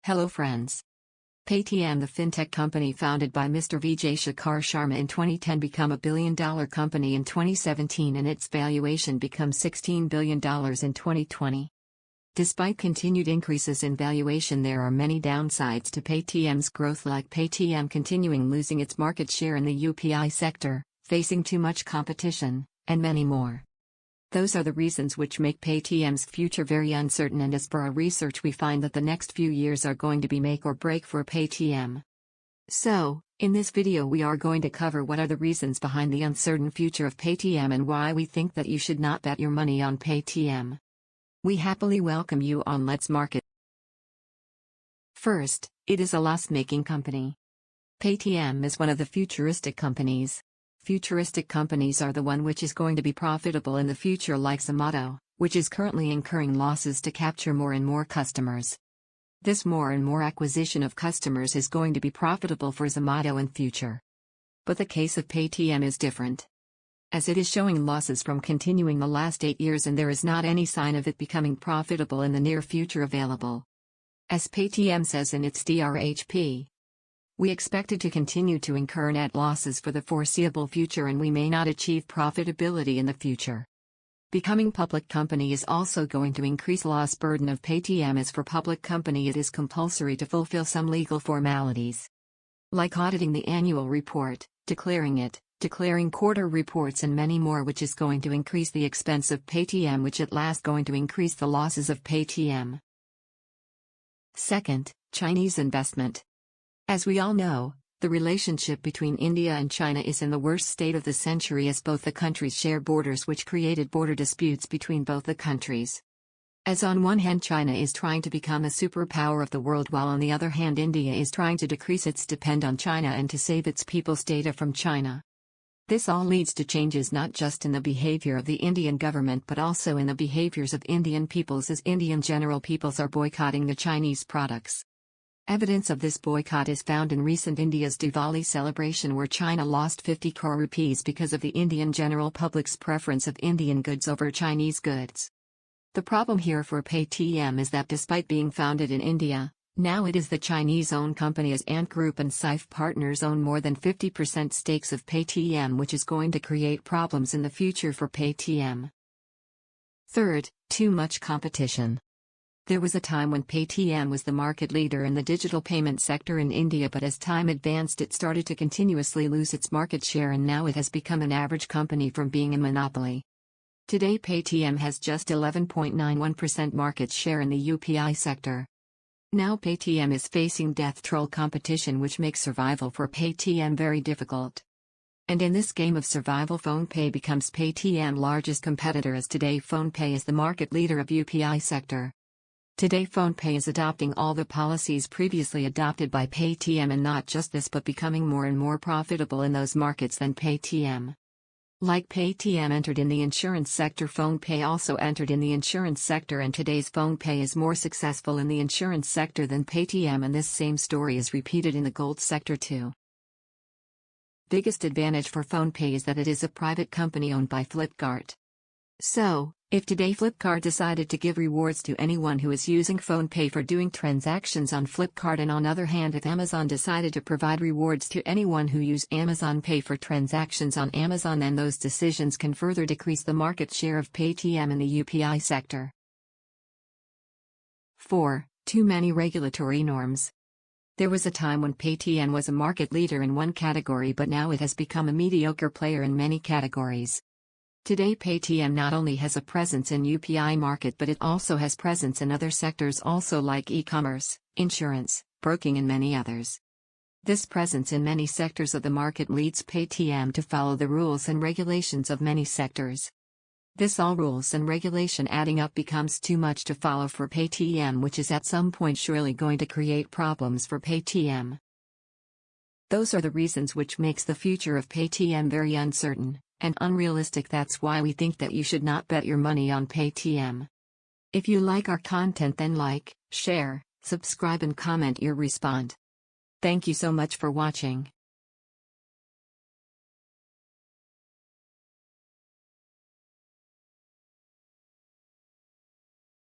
Hello friends. Paytm, the fintech company founded by Mr. Vijay Shekhar Sharma in 2010, became a billion-dollar company in 2017 and its valuation becomes $16 billion in 2020. Despite continued increases in valuation, there are many downsides to Paytm's growth, like Paytm continuing losing its market share in the UPI sector, facing too much competition, and many more. Those are the reasons which make Paytm's future very uncertain, and as per our research we find that the next few years are going to be make or break for Paytm. So, in this video we are going to cover what are the reasons behind the uncertain future of Paytm and why we think that you should not bet your money on Paytm. We happily welcome you on Let's Market. First, it is a loss-making company. Paytm is one of the futuristic companies. Futuristic companies are the one which is going to be profitable in the future, like Zomato, which is currently incurring losses to capture more and more customers. This more and more acquisition of customers is going to be profitable for Zomato in future. But the case of Paytm is different, as it is showing losses from continuing the last 8 years, and there is not any sign of it becoming profitable in the near future available. As Paytm says in its DRHP, we expected to continue to incur net losses for the foreseeable future, and we may not achieve profitability in the future. Becoming public company is also going to increase loss burden of Paytm, as for public company it is compulsory to fulfill some legal formalities, like auditing the annual report, declaring quarter reports and many more, which is going to increase the expense of Paytm, which at last going to increase the losses of Paytm. Second, Chinese investment. As we all know, the relationship between India and China is in the worst state of the century, as both the countries share borders, which created border disputes between both the countries. As on one hand China is trying to become a superpower of the world, while on the other hand India is trying to decrease its depend on China and to save its people's data from China. This all leads to changes not just in the behavior of the Indian government but also in the behaviors of Indian peoples, as Indian general peoples are boycotting the Chinese products. Evidence of this boycott is found in recent India's Diwali celebration, where China lost 50 crore rupees because of the Indian general public's preference of Indian goods over Chinese goods. The problem here for Paytm is that despite being founded in India, now it is the Chinese-owned company, as Ant Group and Saif Partners own more than 50% stakes of Paytm, which is going to create problems in the future for Paytm. Third, too much competition. There was a time when Paytm was the market leader in the digital payment sector in India, but as time advanced it started to continuously lose its market share, and now it has become an average company from being a monopoly. Today Paytm has just 11.91% market share in the UPI sector. Now Paytm is facing death troll competition, which makes survival for Paytm very difficult. And in this game of survival, PhonePe becomes Paytm's largest competitor, as today PhonePe is the market leader of UPI sector. Today PhonePe is adopting all the policies previously adopted by Paytm, and not just this but becoming more and more profitable in those markets than Paytm. Like Paytm entered in the insurance sector, PhonePe also entered in the insurance sector, and today's PhonePe is more successful in the insurance sector than Paytm, and this same story is repeated in the gold sector too. Biggest advantage for PhonePe is that it is a private company owned by Flipkart. So, if today Flipkart decided to give rewards to anyone who is using PhonePe for doing transactions on Flipkart, and on other hand if Amazon decided to provide rewards to anyone who use Amazon Pay for transactions on Amazon, then those decisions can further decrease the market share of Paytm in the UPI sector. 4. Too many regulatory norms. There was a time when Paytm was a market leader in one category, but now it has become a mediocre player in many categories. Today Paytm not only has a presence in UPI market, but it also has presence in other sectors also, like e-commerce, insurance, broking and many others. This presence in many sectors of the market leads Paytm to follow the rules and regulations of many sectors. This all rules and regulation adding up becomes too much to follow for Paytm, which is at some point surely going to create problems for Paytm. Those are the reasons which makes the future of Paytm very uncertain and unrealistic. That's why we think that you should not bet your money on Paytm. If you like our content, then like, share, subscribe and comment your response. Thank you so much for watching.